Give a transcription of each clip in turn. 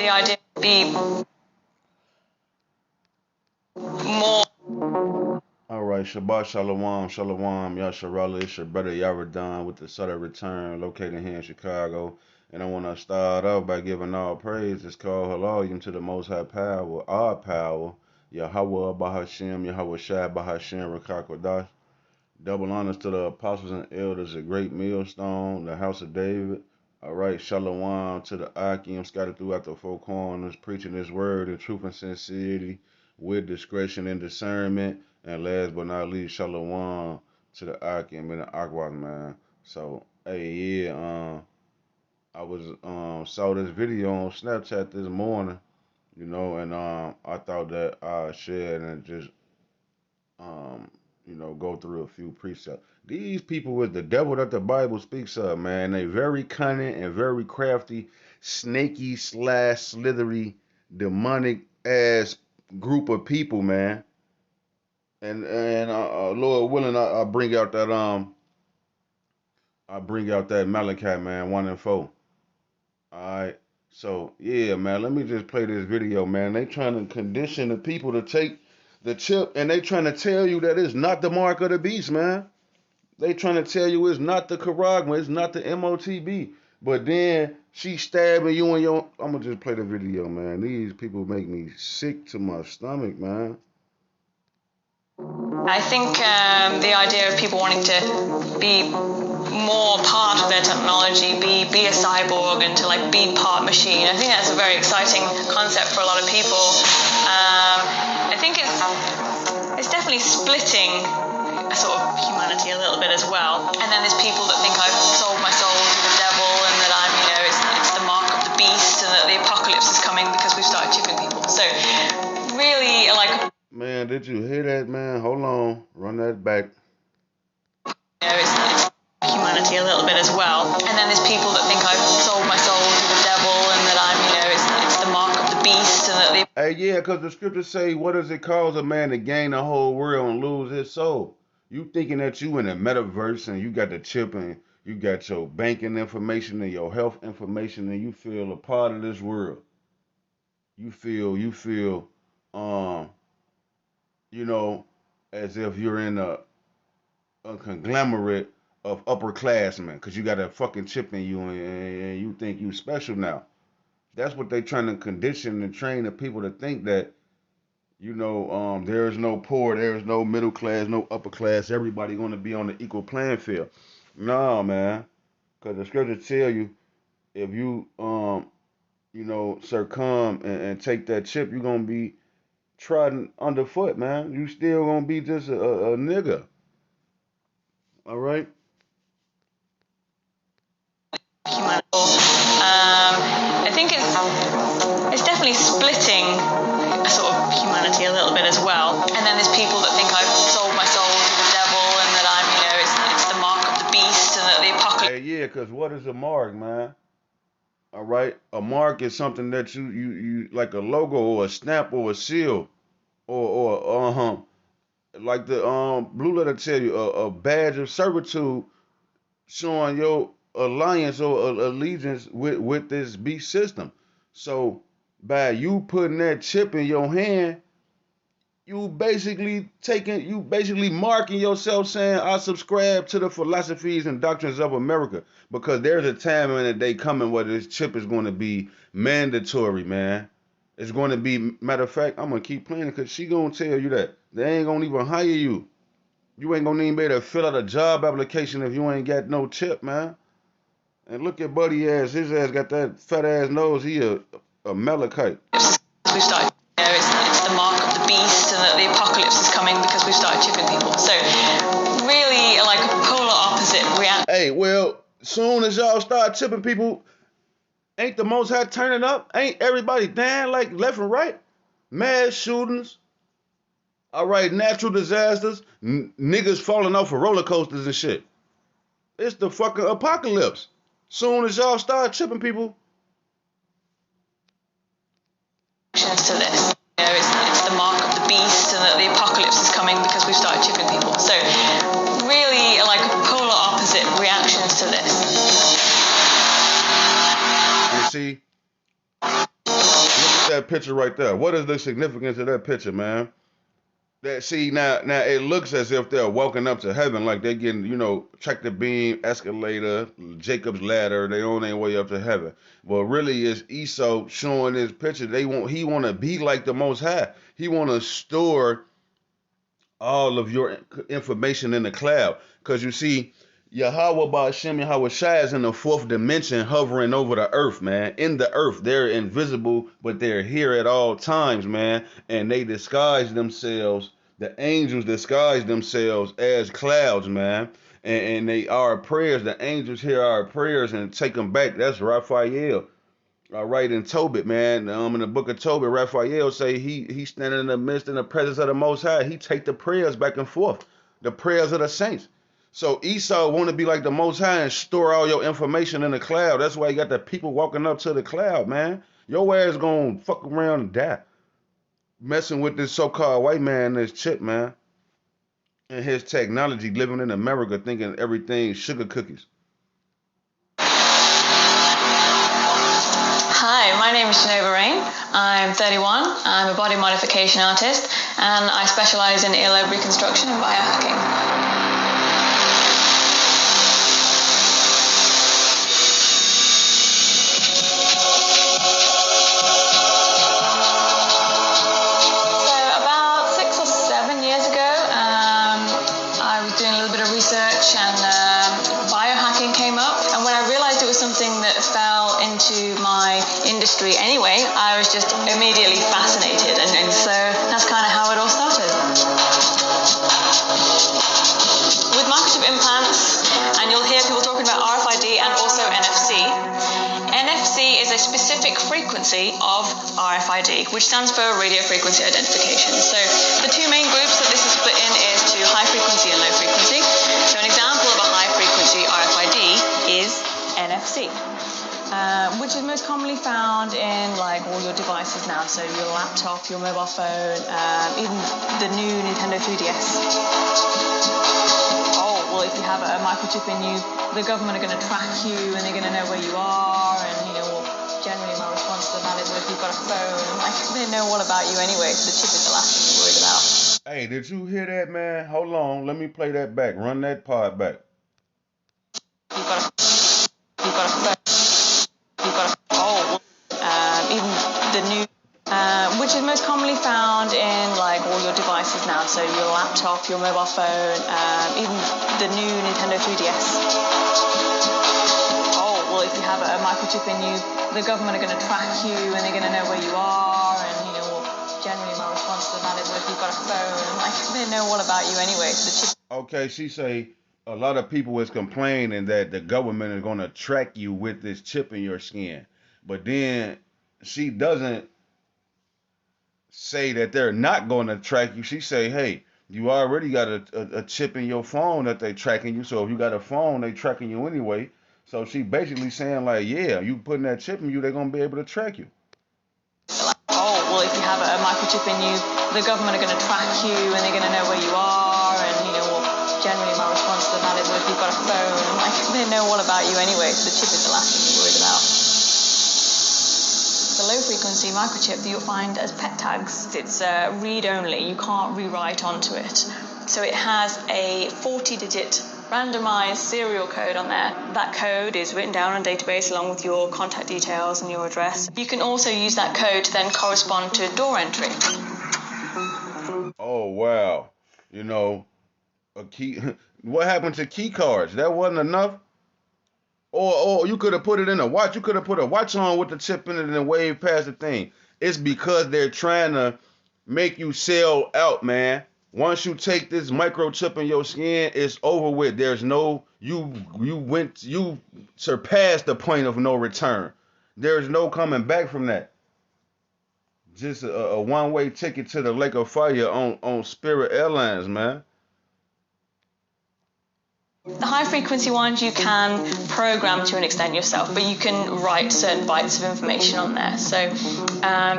the idea to be more. All right, Shabbat Shalom, Shalom, Yasharala. It's your brother Yaradan with the Southern Return, located here in Chicago. And I want to start off by giving all praise. It's called Hallelujah to the Most High Power, our power, Yahweh Bahashem, Yahweh Shai Bahashem, Rakakwadash. Double honors to the apostles and elders, a great millstone, the house of David. All right, Shalom to the Akim scattered throughout the four corners, preaching this word in truth and sincerity, with discretion and discernment. And last but not least, Shalom to the Akim and the Akwad, man. So, hey, yeah, I was saw this video on Snapchat this morning, and I thought that I shared and just go through a few precepts. These people is the devil that the Bible speaks of, man. They very cunning and very crafty, snaky slash slithery, demonic ass group of people, man. And Lord willing, I bring out that Malachi, man, 1 and 4. All right. So yeah, man. Let me just play this video, man. They trying to condition the people to take the chip, and they trying to tell you that it's not the mark of the beast, man. They trying to tell you it's not the Karagma, it's not the M.O.T.B. But then she stabbing you in your. I'm gonna just play the video, man. These people make me sick to my stomach, man. I think the idea of people wanting to be more part of their technology, be a cyborg, and to like be part machine. I think that's a very exciting concept for a lot of people. I think it's definitely splitting sort of humanity a little bit as well. And then there's people that think I've sold my soul to the devil and that I'm, it's the mark of the beast and that the apocalypse is coming because we've started chipping people. So really, like. Man, did you hear that, man? Hold on, run that back. It's humanity a little bit as well. And then there's people that think I've sold my soul to the devil and that I'm, it's the mark of the beast and that they. Hey, yeah, because the scriptures say, what does it cause a man to gain the whole world and lose his soul? You thinking that you in a metaverse and you got the chip and you got your banking information and your health information and you feel a part of this world. You feel, as if you're in a conglomerate of upperclassmen because you got a fucking chip in you and you think you special now. That's what they trying to condition and train the people to think that, there is no poor, there is no middle class, no upper class. Everybody going to be on the equal playing field. No, man, because the scriptures tell you if you, succumb and take that chip, you're going to be trodden underfoot, man. You still going to be just a nigga. All right? I think it's definitely splitting sort of humanity a little bit as well. And then there's people that think I've sold my soul to the devil and that I'm, it's the mark of the beast and that the apocalypse. Hey, yeah, because what is a mark, man? All right? A mark is something that you like a logo or a stamp or a seal or like the blue letter tell you, a badge of servitude showing your alliance or allegiance with this beast system. So by you putting that chip in your hand, you basically marking yourself saying, I subscribe to the philosophies and doctrines of America, because there's a time in the day coming where this chip is going to be mandatory, man. It's going to be, matter of fact, I'm going to keep playing it because she going to tell you that. They ain't going to even hire you. You ain't going to even be able to fill out a job application if you ain't got no chip, man. And look at Buddy ass. His ass got that fat ass nose. He a Malachite. We started, it's the mark of the beast and that the apocalypse is coming because we've started chipping people. So really like a polar opposite reaction. Hey, well, soon as y'all start chipping people, ain't the Most High turning up? Ain't everybody dying like left and right? Mass shootings. All right, natural disasters. Niggas falling off of roller coasters and shit. It's the fucking apocalypse. Soon as y'all start chipping people. To this, it's the mark of the beast and that the apocalypse is coming because we've started chipping people. So really like polar opposite reactions to this. You see? that picture right there. What is the significance of that picture, man? That see now it looks as if they're walking up to heaven, like they're getting, check the beam, escalator, Jacob's ladder, they on their way up to heaven. But really it's Esau showing this picture. He wanna be like the most high. He wanna store all of your information in the cloud. Because you see, Yahweh Ba'ashem Yahweh Shai is in the fourth dimension hovering over the earth, man. In the earth. They're invisible, but they're here at all times, man. And they disguise themselves, the angels disguise themselves as clouds, man. And they our prayers, the angels hear our prayers and take them back. That's Raphael. Right in Tobit, man. In the book of Tobit, Raphael say he standing in the midst in the presence of the Most High. He take the prayers back and forth, the prayers of the saints. So Esau want to be like the Most High and store all your information in the cloud. That's why you got the people walking up to the cloud, man. Your ass gonna fuck around and die, messing with this so-called white man, this chip, man, and his technology, living in America, thinking everything's sugar cookies. Hi, my name is Genova Rain. I'm 31. I'm a body modification artist, and I specialize in earlobe reconstruction and biohacking. Industry anyway, I was just immediately fascinated, and so that's kind of how it all started. With microchip implants, and you'll hear people talking about RFID and also NFC. NFC is a specific frequency of RFID, which stands for radio frequency identification. So the two main groups that this is split in is to high frequency and low frequency. So an example of a high frequency RFID is NFC. Which is most commonly found in like all your devices now, so your laptop, your mobile phone, even the new Nintendo 3DS. Oh, well, if you have a microchip in you, the government are going to track you and they're going to know where you are, and generally my response to that is, well, if you've got a phone, like, they know all about you anyway, so the chip is the last thing you're worried about. Hey, did you hear that, man? Hold on, let me play that back. Run that part back. You've got a phone. Even the new, which is most commonly found in like all your devices now, so your laptop, your mobile phone, even the new Nintendo 3DS. Oh, well, if you have a microchip in you, the government are going to track you and they're going to know where you are, and generally my response to that is, well, if you've got a phone, like, they know all about you anyway. So the chip. Okay, she say a lot of people is complaining that the government is going to track you with this chip in your skin, but then she doesn't say that they're not going to track you. She say, hey, you already got a chip in your phone that they tracking you. So if you got a phone, they tracking you anyway. So she basically saying like, yeah, you putting that chip in you, they're going to be able to track you. Oh, well, if you have a microchip in you, the government are going to track you and they're going to know where you are, and generally my response to that is, well, if you've got a phone, like, they know all about you anyway, so the chip is the last thing you're worried about. The low frequency microchip that you'll find as pet tags, it's read only, you can't rewrite onto it. So it has a 40-digit randomized serial code on there. That code is written down on a database along with your contact details and your address. You can also use that code to then correspond to door entry. Oh, wow. A key. What happened to key cards? That wasn't enough? Or you could have put it in a watch. You could have put a watch on with the chip in it and then wave past the thing. It's because they're trying to make you sell out, man. Once you take this microchip in your skin, it's over with. There's no, you surpassed the point of no return. There's no coming back from that. Just a one-way ticket to the Lake of Fire on Spirit Airlines, man. The high frequency ones you can program to an extent yourself, but you can write certain bytes of information on there. So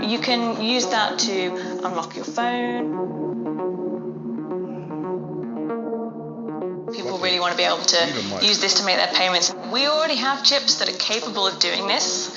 you can use that to unlock your phone. People really want to be able to use this to make their payments. We already have chips that are capable of doing this.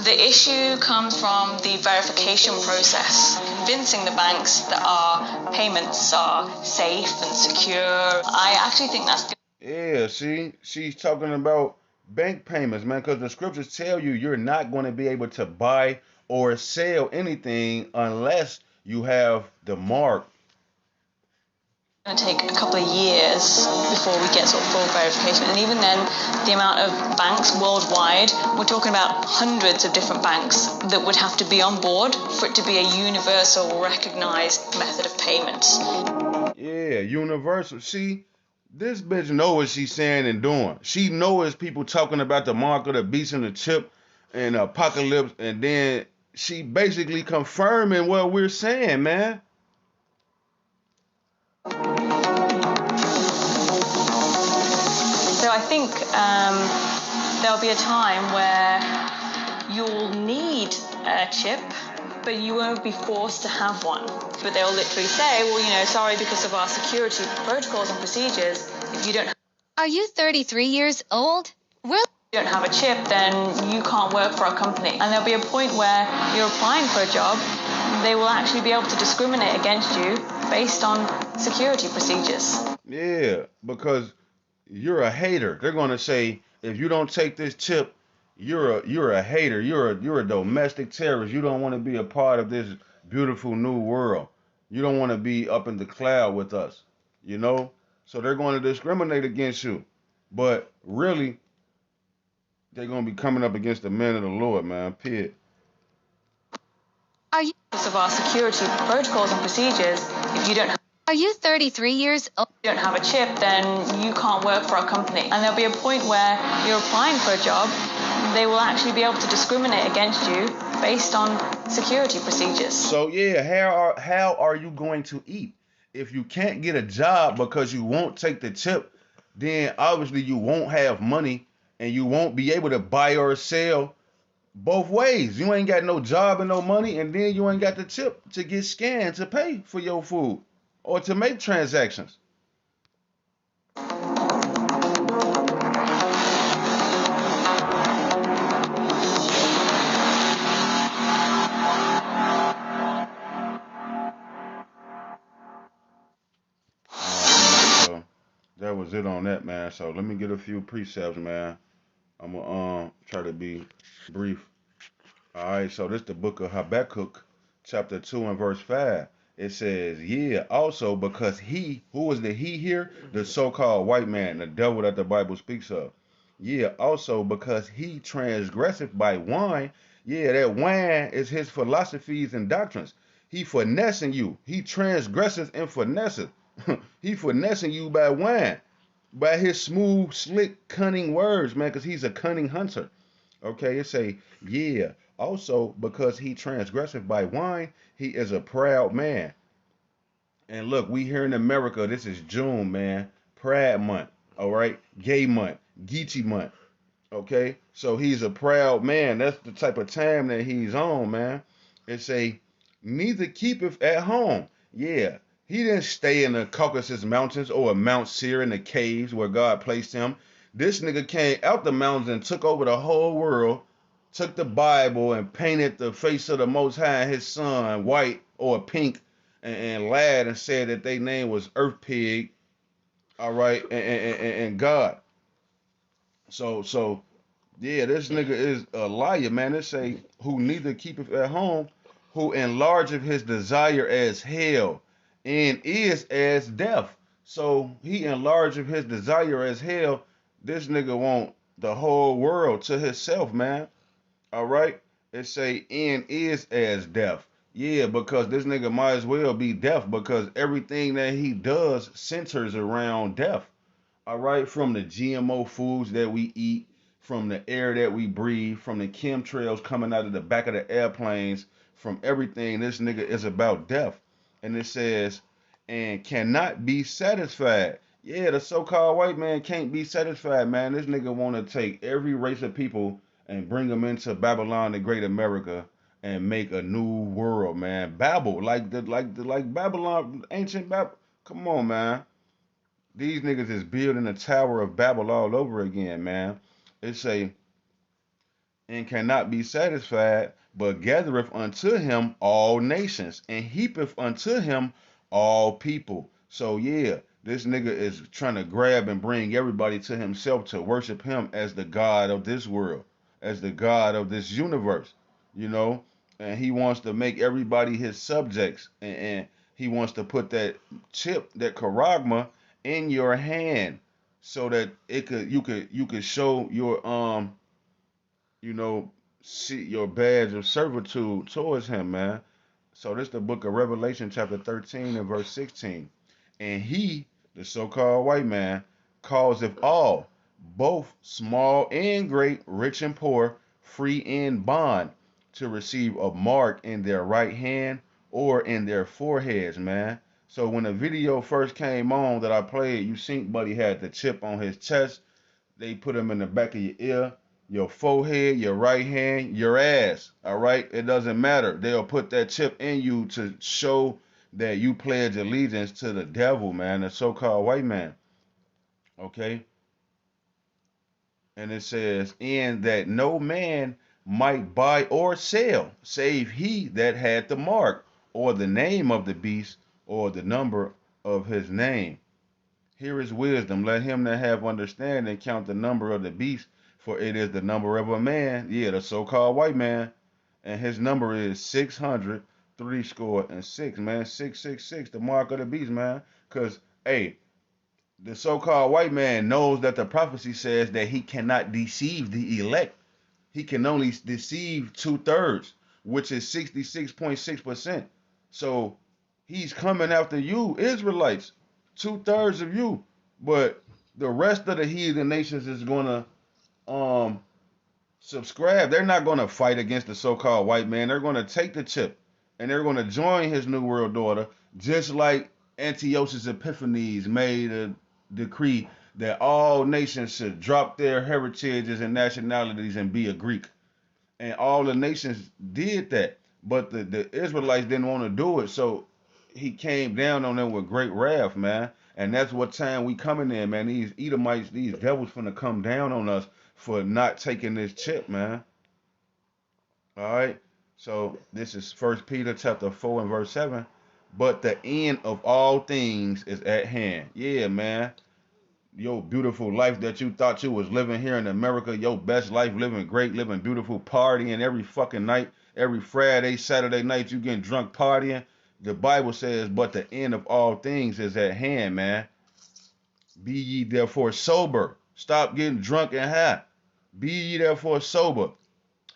The issue comes from the verification process, convincing the banks that our payments are safe and secure. I actually think that's Yeah, see, she's talking about bank payments, man, because the scriptures tell you you're not going to be able to buy or sell anything unless you have the mark. going to take a couple of years before we get sort of full verification. And even then, the amount of banks worldwide, we're talking about hundreds of different banks that would have to be on board for it to be a universal recognized method of payment. Yeah, universal. See, this bitch know what she's saying and doing. She knows people talking about the mark of the beast and the chip and apocalypse, and then she basically confirming what we're saying, man. So I think there'll be a time where you'll need a chip, but you won't be forced to have one. But they'll literally say, well, sorry, because of our security protocols and procedures, if you don't Are you 33 years old? Really? don't have a chip, then you can't work for our company. And there'll be a point where you're applying for a job, they will actually be able to discriminate against you based on security procedures. Yeah, because you're a hater. They're gonna say if you don't take this chip, you're a hater. You're a domestic terrorist. You don't want to be a part of this beautiful new world. You don't want to be up in the cloud with us. You know? So they're going to discriminate against you. But really, they're gonna be coming up against the men of the Lord, man. Period. Are you Because of our security protocols and procedures, if you Are you 33 years old? don't have a chip, then you can't work for our company. And there'll be a point where you're applying for a job, they will actually be able to discriminate against you based on security procedures. So yeah, how are you going to eat if you can't get a job because you won't take the tip? Then obviously you won't have money and you won't be able to buy or sell both ways. You ain't got no job and no money, and then you ain't got the tip to get scanned to pay for your food or to make transactions. All right, man. So that was it on that, man. So let me get a few precepts, man. I'm gonna try to be brief. All right, so this is the book of Habakkuk, chapter 2 and verse 5. It says, yeah, also because he, who was the he here? The so-called white man, the devil that the Bible speaks of. Yeah, also because he transgresseth by wine. Yeah, that wine is his philosophies and doctrines. He finessing you. He transgresseth and finesseth. He finessing you by wine, by his smooth, slick, cunning words, man, because he's a cunning hunter. Okay, it say, yeah. Also, because he transgresseth by wine, he is a proud man. And look, we here in America, this is June, man. Pride month. All right. Gay month. Geechee month. Okay. So he's a proud man. That's the type of time that he's on, man. It say, neither keepeth at home. Yeah. He didn't stay in the Caucasus Mountains or Mount Seir in the caves where God placed him. This nigga came out the mountains and took over the whole world, took the Bible and painted the face of the Most High and his son white or pink, and lied and said that their name was Earth Pig, all right, and God. So yeah, this nigga is a liar, man. It say who neither keepeth at home, who enlargeth his desire as hell, and is as death. So he enlargeth his desire as hell. This nigga want the whole world to himself, man. All right. It say N is as deaf. Yeah, because this nigga might as well be deaf because everything that he does centers around death. All right. From the GMO foods that we eat, from the air that we breathe, from the chemtrails coming out of the back of the airplanes, from everything, this nigga is about death. And it says, and cannot be satisfied. Yeah, the so-called white man can't be satisfied, man. This nigga want to take every race of people and bring them into Babylon, the Great America, and make a new world, man. Babel, like Babylon, ancient Babel. Come on, man. These niggas is building the Tower of Babel all over again, man. It say, and cannot be satisfied, but gathereth unto him all nations, and heapeth unto him all people. So yeah, this nigga is trying to grab and bring everybody to himself to worship him as the God of this world, as the God of this universe, you know? And he wants to make everybody his subjects, and he wants to put that chip, that charagma, in your hand so that you could show your you know, see your badge of servitude towards him, man. So this is the book of Revelation, chapter 13 and verse 16. And he, the so-called white man, causeth all, both small and great, rich and poor, free and bond, to receive a mark in their right hand or in their foreheads, man. So when the video first came on that I played, you seen Buddy had the chip on his chest. They put them in the back of your ear, your forehead, your right hand, your ass. All right? It doesn't matter. They'll put that chip in you to show that you pledge allegiance to the devil, man, the so-called white man. Okay? And it says, "In that no man might buy or sell, save he that had the mark, or the name of the beast, or the number of his name." Here is wisdom. Let him that have understanding count the number of the beast, for it is the number of a man. Yeah, the so-called white man. And his number is 600, 6, man. 666, the mark of the beast, man. Because, hey, the so-called white man knows that the prophecy says that he cannot deceive the elect. He can only deceive 2/3, which is 66.6%. So he's coming after you, Israelites, 2/3 of you. But the rest of the heathen nations is gonna subscribe. They're not gonna fight against the so-called white man. They're gonna take the chip and they're gonna join his new world order, just like Antiochus Epiphanes made a decree that all nations should drop their heritages and nationalities and be a Greek. And all the nations did that, but the Israelites didn't want to do it, so he came down on them with great wrath, man. And that's what time we coming in, man. These Edomites, these devils finna come down on us for not taking this chip, man. All right. So this is First Peter chapter 4 and verse 7. But the end of all things is at hand. Yeah, man. Your beautiful life that you thought you was living here in America, your best life, living great, living beautiful, partying every fucking night, every Friday, Saturday night, you getting drunk partying. The Bible says, but the end of all things is at hand, man. Be ye therefore sober. Stop getting drunk and high. Be ye therefore sober.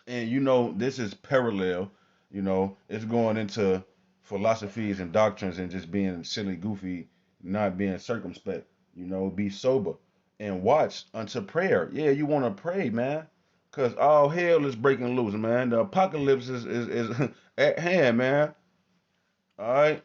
And you know, this is parallel. You know, it's going into philosophies and doctrines and just being silly, goofy, not being circumspect. You know, be sober and watch unto prayer. Yeah, you want to pray, man, because all hell is breaking loose, man. The apocalypse is at hand, man. All right.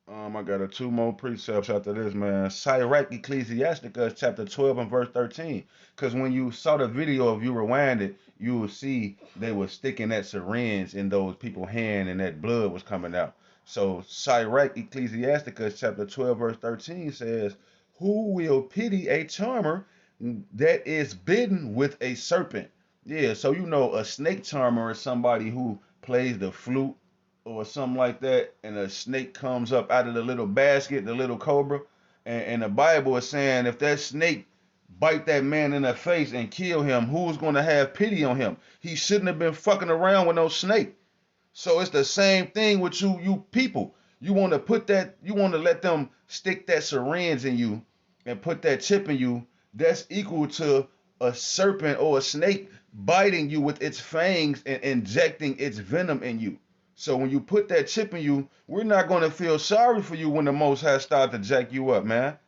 I got a two more precepts after this, man. Sirach Ecclesiasticus chapter 12 and verse 13. Because when you saw the video, if you rewind it, you will see they were sticking that syringe in those people's hand and that blood was coming out. So Sirach Ecclesiasticus chapter 12 verse 13 says, "Who will pity a charmer that is bitten with a serpent?" Yeah, so you know a snake charmer is somebody who plays the flute or something like that, and a snake comes up out of the little basket, the little cobra, and the Bible is saying if that snake bite that man in the face and kill him, who's going to have pity on him? He shouldn't have been fucking around with no snake. So it's the same thing with you people. You want to put that, you want to let them stick that syringe in you and put that chip in you. That's equal to a serpent or a snake biting you with its fangs and injecting its venom in you. So when you put that chip in you, we're not going to feel sorry for you when the Most High start to jack you up, man.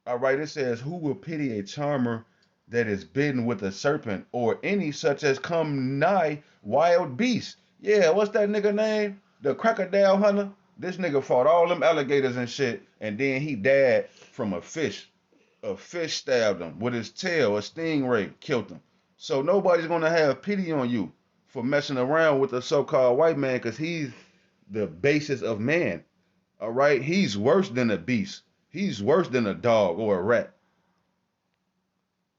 All right, it says, "Who will pity a charmer that is bitten with a serpent, or any such as come nigh wild beasts?" Yeah, what's that nigga name? The crocodile hunter? This nigga fought all them alligators and shit, and then he died from a fish. A fish stabbed him with his tail, a stingray killed him. So nobody's gonna have pity on you for messing around with the so-called white man, because he's the basis of man. All right, he's worse than a beast. He's worse than a dog or a rat.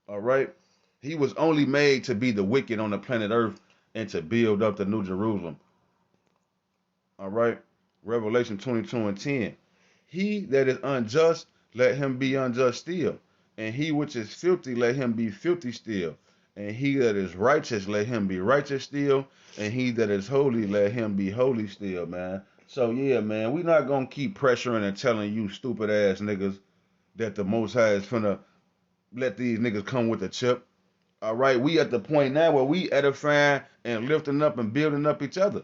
All right, He was only made to be the wicked on the planet Earth and to build up the New Jerusalem. All right. Revelation 22 and 10. He that is unjust, let him be unjust still. And he which is filthy, let him be filthy still. And he that is righteous, let him be righteous still. And he that is holy, let him be holy still, man. So yeah, man, we not gonna keep pressuring and telling you stupid ass niggas that the Most High is finna let these niggas come with the chip. All right, we at the point now where we edifying and lifting up and building up each other.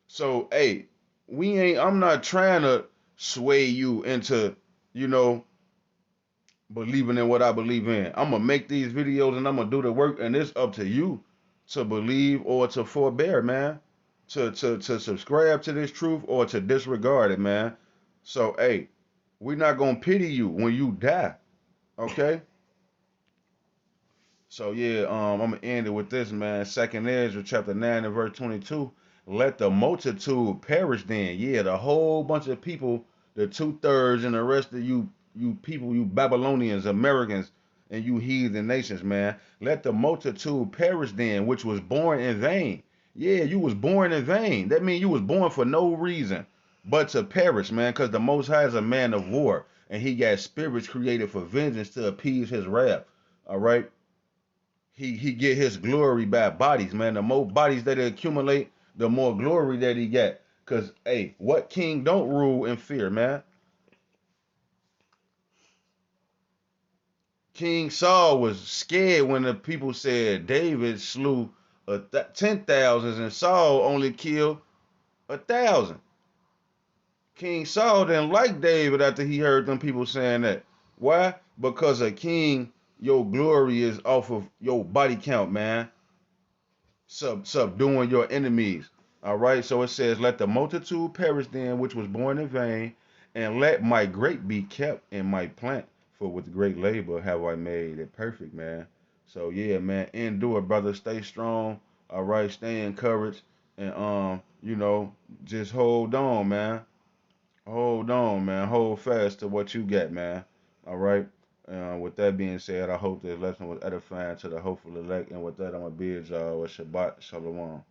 So hey, we ain't. I'm not trying to sway you into, you know, believing in what I believe in. I'm gonna make these videos and I'm gonna do the work, and it's up to you to believe or to forbear, man. To subscribe to this truth or to disregard it, man. So hey, we're not gonna pity you when you die, okay? So yeah, I'm gonna end it with this, man. Second Ezra chapter 9 and verse 22. Let the multitude perish then. Yeah, the whole bunch of people, the 2/3 and the rest of you people, you Babylonians, Americans, and you heathen nations, man. Let the multitude perish then, which was born in vain. Yeah, you was born in vain. That means you was born for no reason but to perish, man, because the Most High is a man of war, and he got spirits created for vengeance to appease his wrath. All right. He get his glory by bodies, man. The more bodies that he accumulate, the more glory that he get. Cause hey, what king don't rule in fear, man? King Saul was scared when the people said David slew 10,000s and Saul only killed 1,000. King Saul didn't like David after he heard them people saying that. Why? Because a king, your glory is off of your body count, man. Subduing your enemies. All right. So it says, let the multitude perish then, which was born in vain, and let my grape be kept in my plant. For with great labor have I made it perfect, man. So yeah, man, endure, brother. Stay strong. All right. Stay encouraged, and just hold on, man. Hold on, man. Hold fast to what you get, man. All right. With that being said, I hope this lesson was edifying to the hopeful elect. And with that, I'm going to bid y'all a Shabbat Shalom.